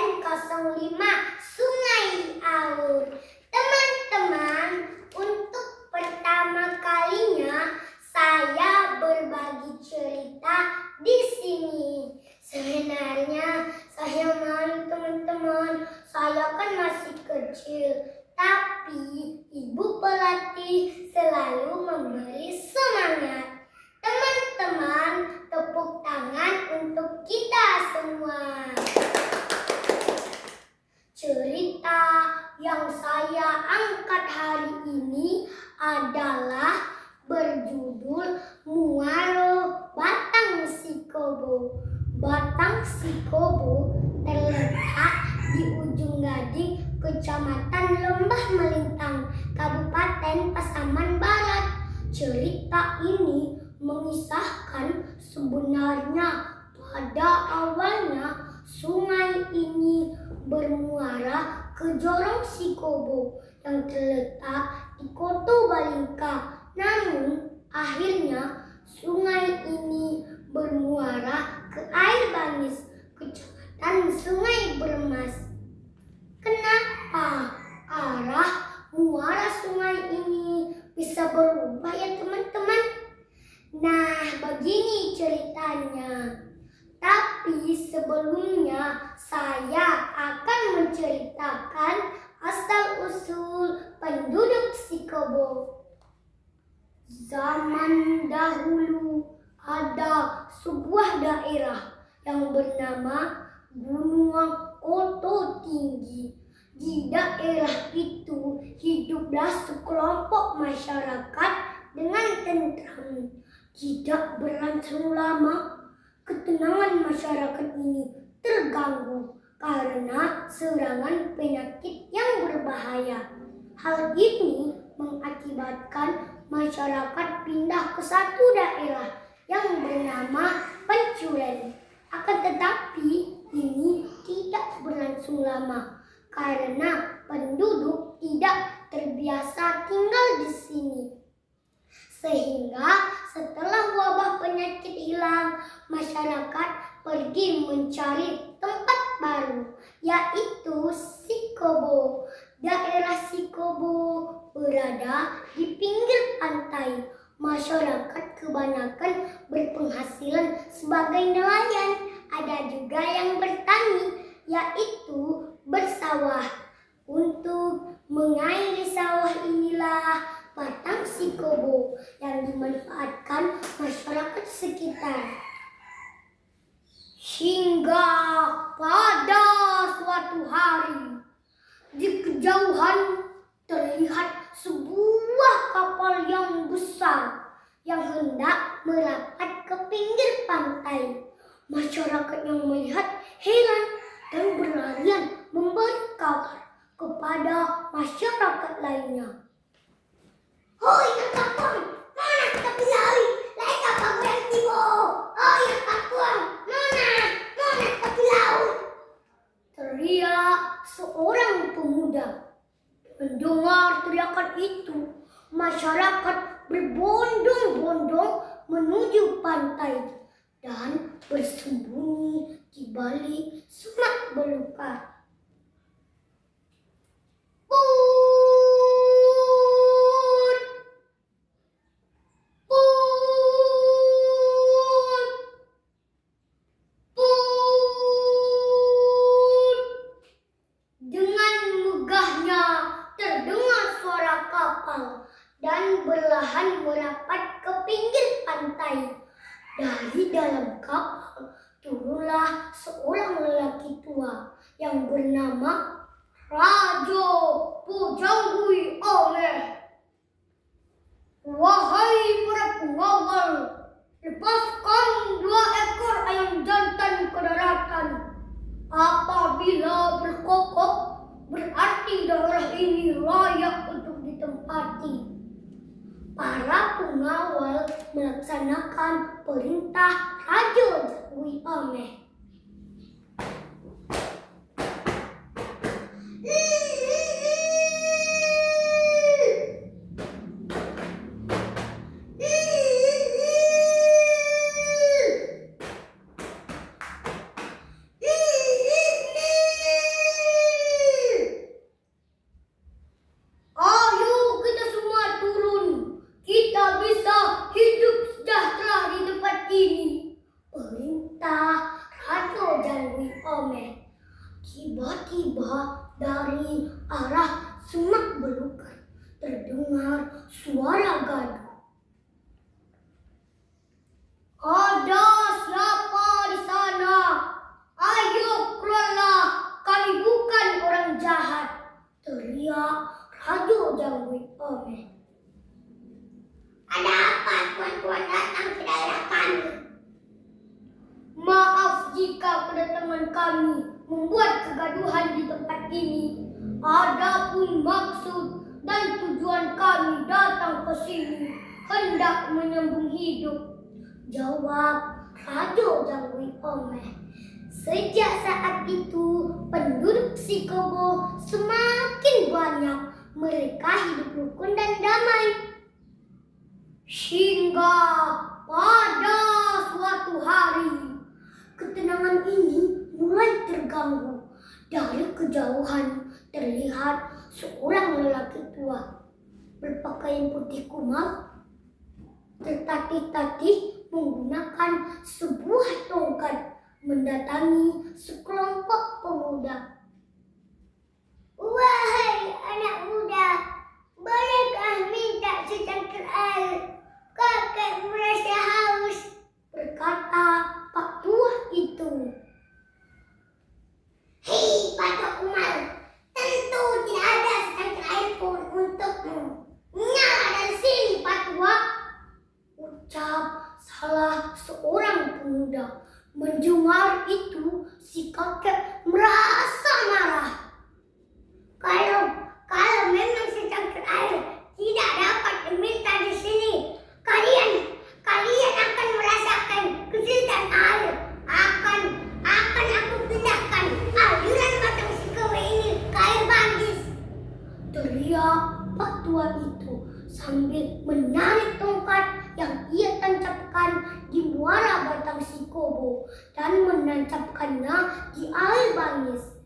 05 Sungai Aur. Teman-teman, untuk pertama kalinya saya berbagi cerita di sini. Sebenarnya saya malu teman-teman, saya kan masih kecil. Tapi ibu pelatih selalu memberi semangat. Teman-teman, tepuk tangan untuk kita semua. Cerita yang saya angkat hari ini adalah berjudul Muaro Batang Sikobo. Batang Sikobo terletak di ujung Gading, Kecamatan Lembah Melintang, Kabupaten Pasaman Barat. Cerita ini mengisahkan sebenarnya pada awalnya sungai ini bermuara ke Jorong Sikobo yang terletak di Koto Balingka. Namun akhirnya sungai ini bermuara ke Air Bangis, Kecamatan Sungai Bermas. Kenapa arah muara sungai ini bisa berubah ya teman-teman? Nah, begini ceritanya. Tapi sebelumnya saya akan menceritakan asal-usul penduduk Sikobo. Zaman dahulu ada sebuah daerah yang bernama Gunung Koto Tinggi. Di daerah itu hiduplah sekelompok masyarakat dengan tentram. Tidak berlangsung lama, ketenangan masyarakat ini terganggu karena serangan penyakit yang berbahaya. Hal ini mengakibatkan masyarakat pindah ke satu daerah yang bernama Pencuren. Akan tetapi ini tidak berlangsung lama karena penduduk tidak terbiasa tinggal di sini. Sehingga setelah wabah penyakit hilang, masyarakat pergi mencari tempat baru, yaitu Sikobo. Daerah Sikobo berada di pinggir pantai. Masyarakat kebanyakan berpenghasilan sebagai nelayan. Ada juga yang bertani, yaitu bersawah. Untuk mengairi sawah inilah Batang Sikobo yang dimanfaatkan masyarakat sekitar. Hingga pada suatu hari, di kejauhan terlihat sebuah kapal yang besar yang hendak merapat ke pinggir pantai. Masyarakat yang melihat heran dan berlarian memberi kabar kepada masyarakat lainnya. Hoi kakak, mana kita pilih? Lai kakak yang tibo. Oh ya kakak, mana kita pilih? Teriak seorang pemuda. Mendengar teriakan itu, masyarakat berbondong-bondong menuju pantai dan bersembunyi di balik semak belukar. Dan berlahan merapat ke pinggir pantai. Dari dalam kapal turunlah seorang lelaki tua yang bernama Rajo Pujanggui Oleh. Wahai para pengawal, lepaskan 2 ekor ayam jantan ke daratan. Apabila berkokok, berarti daerah ini layak untuk ditempati. Para pengawal melaksanakan perintah Raja Jangui Ameh. Tiba-tiba dari arah semak belukar terdengar suara gaduh. Ada siapa di sana? Ayo keluarlah, kami bukan orang jahat, teriak Raja Jangwit Omeh. Ada apa tuan-tuan datang ke daerah kami? Maaf jika kedatangan kami membuat kegaduhan di tempat ini. Adapun maksud dan tujuan kami datang ke sini hendak menyambung hidup, jawab Raja Jangwit Omeh. Sejak saat itu penduduk Sikobo semakin banyak. Mereka hidup rukun dan damai. Hingga pada suatu hari, ketenangan ini mulai terganggu. Dari kejauhan terlihat seorang lelaki tua berpakaian putih kumal, tertatih-tatih menggunakan sebuah tongkat mendatangi sekelompok pemuda. Wahai anak muda, bolehkah minta secangkir air? Kakek merasa haus, berkata Pak Tua itu. Hei Pak Tua Kumal, tentu tidak ada secangkir air pun untukmu. Nyala dari sini Pak Tua, ucap salah seorang pemuda. Mendengar itu, si kakek merasa marah. Kalau memang secangkir air tidak dapat diminta di sini, kalian akan merasakan kesulitan air. Akan aku pindahkan aliran Batang Sikobo ini ke air Bangis, teriak Pak Tua itu sambil menarik tongkat yang ia tancapkan di muara Batang Sikobo dan menancapkannya di air Bangis.